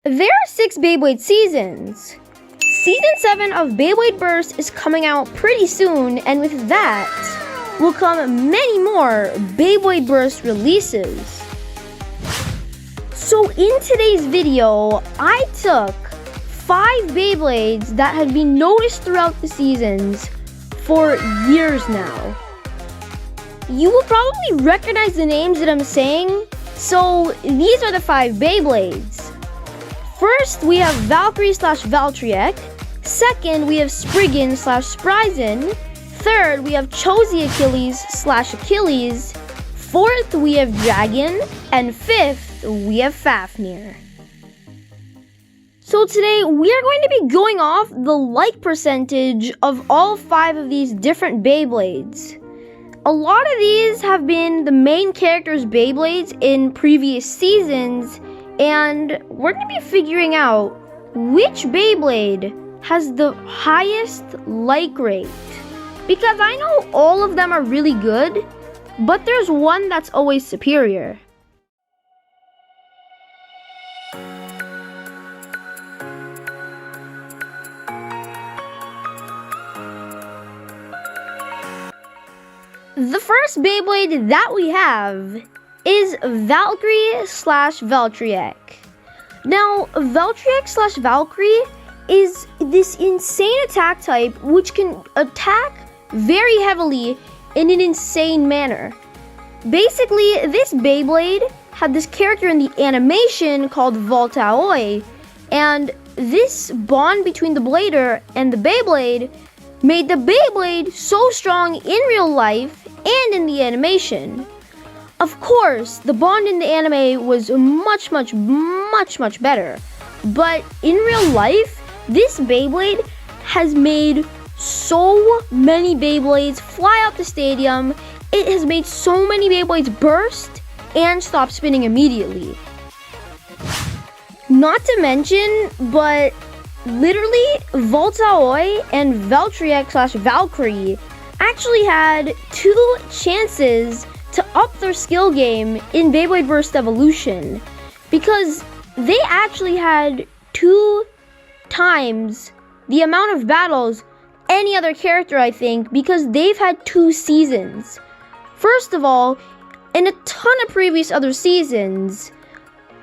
There are 6 Beyblade seasons. Season 7 of Beyblade Burst is coming out pretty soon, and with that will come many more Beyblade Burst releases. So in today's video, I took 5 Beyblades that had been noticed throughout the seasons for years now. You will probably recognize the names that I'm saying, so these are the 5 Beyblades. First, we have Valkryrie / Valkryie. Second, we have Spriggan / Spriggan. Third, we have Achilles / Achilles. Fourth, we have Dragon. And fifth, we have Fafnir. So today, we are going to be going off the like percentage of all 5 of these different Beyblades. A lot of these have been the main characters' Beyblades in previous seasons, and we're going to be figuring out which Beyblade has the highest like rate. Because I know all of them are really good, but there's one that's always superior. The first Beyblade that we have is Valkryrie / Valkryie. Now, Valkryie / Valkryie is this insane attack type which can attack very heavily in an insane manner. Basically, this Beyblade had this character in the animation called Valkryie, and this bond between the blader and the Beyblade made the Beyblade so strong in real life and in the animation. Of course, the bond in the anime was much better. But in real life, this Beyblade has made so many Beyblades fly out the stadium. It has made so many Beyblades burst and stop spinning immediately. Not to mention, but literally, Valkryie and Valkryie / Valkryrie actually had 2 chances to up their skill game in Beyblade Burst Evolution, because they actually had 2 times the amount of battles any other character, I think, because they've had 2 seasons. First of all, in a ton of previous other seasons,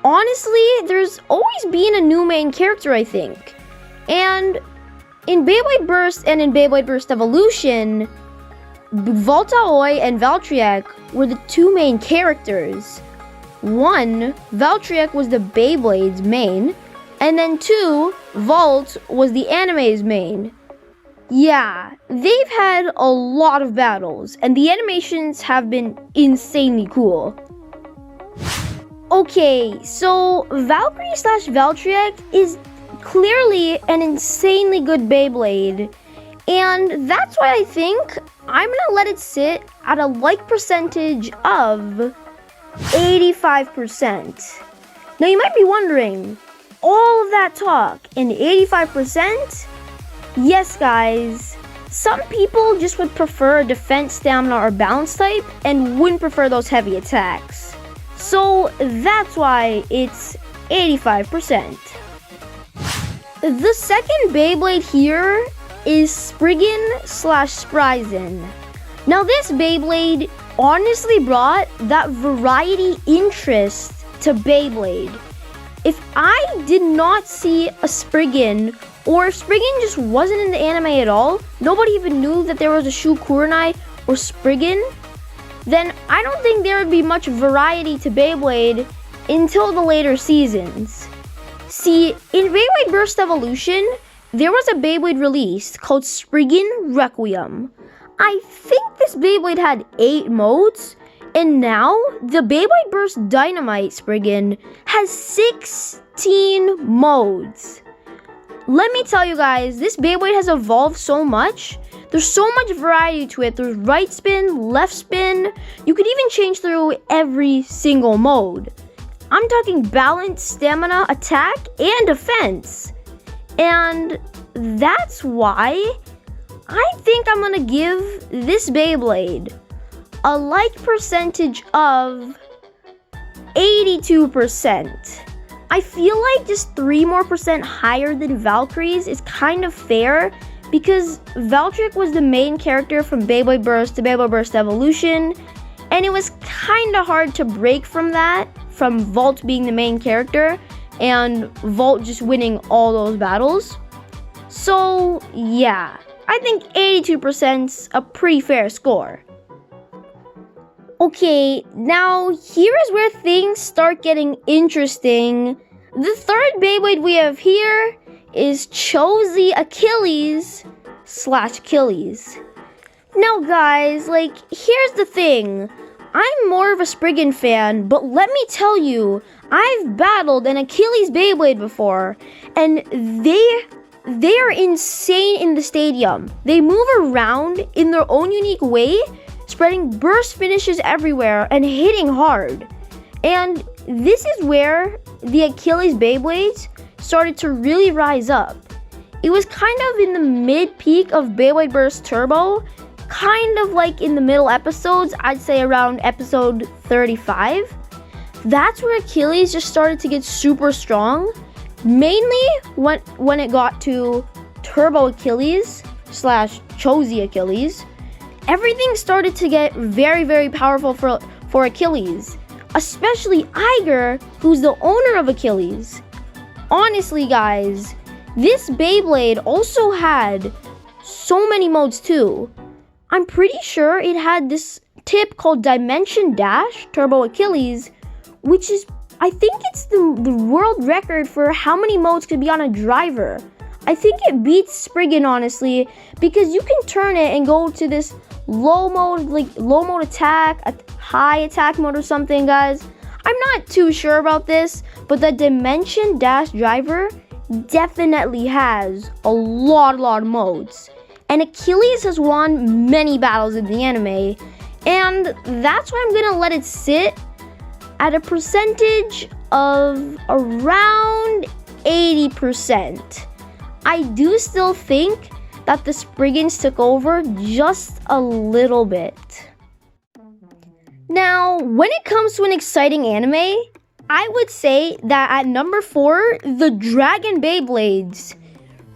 honestly, there's always been a new main character, I think. And in Beyblade Burst and in Beyblade Burst Evolution, Valkryie and Valkryie were the 2 main characters. 1, Valkryie was the Beyblade's main, and then 2, Valt was the anime's main. Yeah, they've had a lot of battles, and the animations have been insanely cool. Okay, so Valkryrie / Valkryie is clearly an insanely good Beyblade, and that's why I think I'm gonna let it sit at a like percentage of 85%. Now you might be wondering, all of that talk and 85%? Yes, guys, some people just would prefer defense, stamina, or balance type and wouldn't prefer those heavy attacks. So that's why it's 85%. The second Beyblade here is Spriggan / Spriggan. Now this Beyblade honestly brought that variety interest to Beyblade. If I did not see a Spriggan, or if Spriggan just wasn't in the anime at all, nobody even knew that there was a Shu Kurenai or Spriggan, then I don't think there would be much variety to Beyblade until the later seasons. See, in Beyblade Burst Evolution, there was a Beyblade released called Spriggan Requiem. I think this Beyblade had 8 modes, and now the Beyblade Burst Dynamite Spriggan has 16 modes. Let me tell you guys, this Beyblade has evolved so much. There's so much variety to it. There's right spin, left spin. You could even change through every single mode. I'm talking balance, stamina, attack, and defense. And that's why I think I'm gonna give this Beyblade a like percentage of 82%. I feel like just 3% more higher than Valkyrie's is kind of fair, because Valkryrie was the main character from Beyblade Burst to Beyblade Burst Evolution, and it was kind of hard to break from that, from Volt being the main character, and Volt just winning all those battles. So, yeah, I think 82%'s a pretty fair score. Okay, now here is where things start getting interesting. The third Beyblade we have here is Chhoz Achilles / Achilles. Now guys, like, here's the thing. I'm more of a Spriggan fan, but let me tell you, I've battled an Achilles Beyblade before, and they are insane in the stadium. They move around in their own unique way, spreading burst finishes everywhere and hitting hard. And this is where the Achilles Beyblades started to really rise up. It was kind of in the mid-peak of Beyblade Burst Turbo, kind of like in the middle episodes, I'd say around episode 35. That's where Achilles just started to get super strong, mainly when it got to Turbo Achilles / Chhoz Achilles. Everything started to get very, very powerful for Achilles, especially Iger, who's the owner of Achilles. Honestly, guys, this Beyblade also had so many modes too. I'm pretty sure it had this tip called Dimension Dash Turbo Achilles, which is, I think it's the world record for how many modes could be on a driver. I think it beats Spriggan, honestly, because you can turn it and go to this low mode attack, a high attack mode or something, guys. I'm not too sure about this, but the Dimension Dash driver definitely has a lot of modes. And Achilles has won many battles in the anime, and that's why I'm gonna let it sit at a percentage of around 80%. I do still think that the Spriggans took over just a little bit. Now, when it comes to an exciting anime, I would say that at number 4, the Dragon Beyblades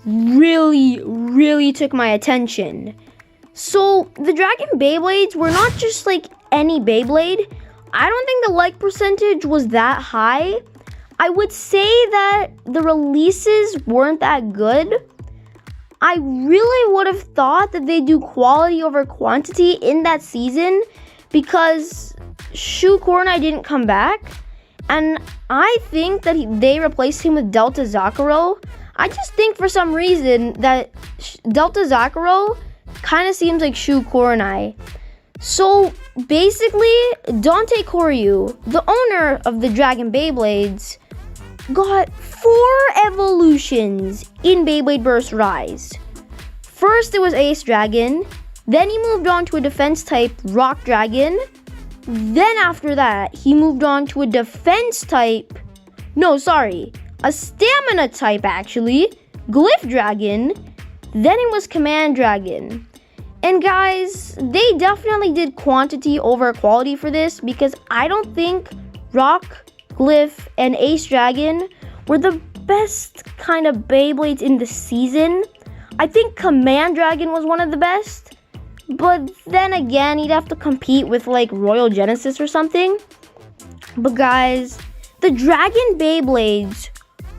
really took my attention. So, the Dragon Beyblades were not just like any Beyblade. I don't think the like percentage was that high. I would say that the releases weren't that good. I really would have thought that they do quality over quantity in that season, because Shu Kornai didn't come back, and I think that they replaced him with Delta Zakuro. I just think for some reason that Delta Zakuro kind of seems like Shu Kornai. So basically, Dante Koryu, the owner of the Dragon Beyblades, got 4 evolutions in Beyblade Burst Rise. First it was Ace Dragon, then he moved on to a defense type Rock Dragon, then after that he moved on to a defense type, a stamina type actually, Glyph Dragon, then it was Command Dragon. And guys, they definitely did quantity over quality for this, because I don't think Rock, Glyph, and Ace Dragon were the best kind of Beyblades in the season. I think Command Dragon was one of the best, but then again, he'd have to compete with like Royal Genesis or something. But guys, the Dragon Beyblades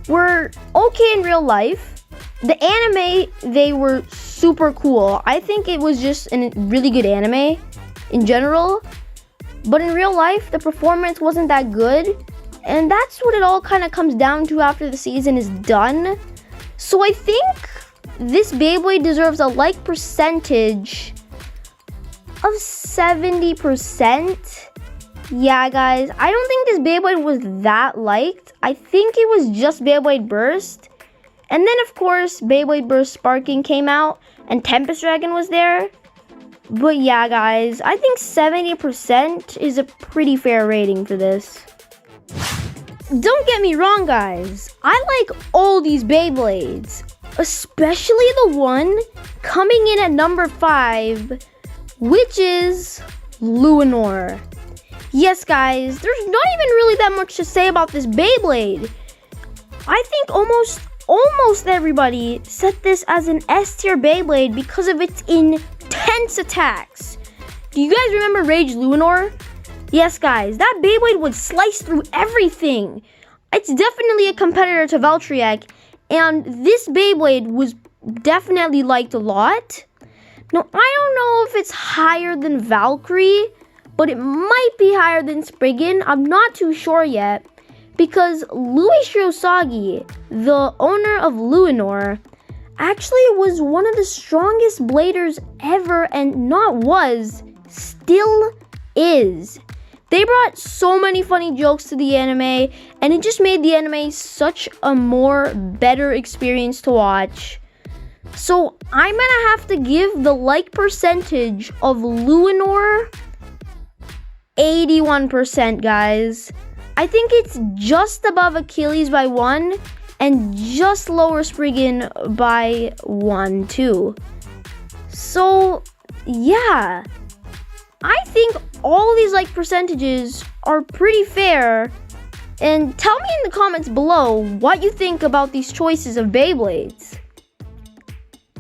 were okay in real life. The anime, they were super cool. I think it was just a really good anime in general. But in real life, the performance wasn't that good. And that's what it all kind of comes down to after the season is done. So I think this Beyblade deserves a like percentage of 70%. Yeah, guys, I don't think this Beyblade was that liked. I think it was just Beyblade Burst. And then, of course, Beyblade Burst Sparking came out, and Tempest Dragon was there. But yeah, guys, I think 70% is a pretty fair rating for this. Don't get me wrong, guys. I like all these Beyblades, especially the one coming in at number 5, which is Luinor. Yes, guys, there's not even really that much to say about this Beyblade. I think almost everybody set this as an S tier Beyblade because of its intense attacks. Do you guys remember Rage Luinor? Yes, guys, that Beyblade would slice through everything. It's definitely a competitor to Valkryrie, and this Beyblade was definitely liked a lot. Now, I don't know if it's higher than Valkryrie, but it might be higher than Spriggan. I'm not too sure yet, because Luinor, the owner of Luinor, actually was one of the strongest bladers ever, and not was, still is. They brought so many funny jokes to the anime, and it just made the anime such a better experience to watch. So I'm gonna have to give the like percentage of Luinor 81%, guys. I think it's just above Achilles by 1, and just lower Spriggan by 1 too. So yeah, I think all of these like percentages are pretty fair. And tell me in the comments below what you think about these choices of Beyblades.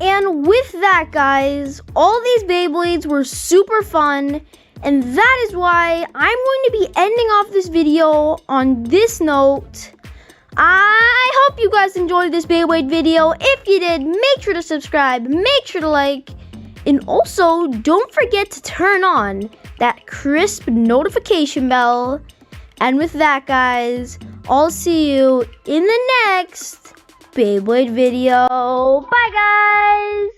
And with that, guys, all these Beyblades were super fun, and that is why I'm going to be ending off this video on this note. I hope you guys enjoyed this Beyblade video. If you did, make sure to subscribe, make sure to like, and also don't forget to turn on that crisp notification bell. And with that, guys, I'll see you in the next Beyblade video. Bye, guys!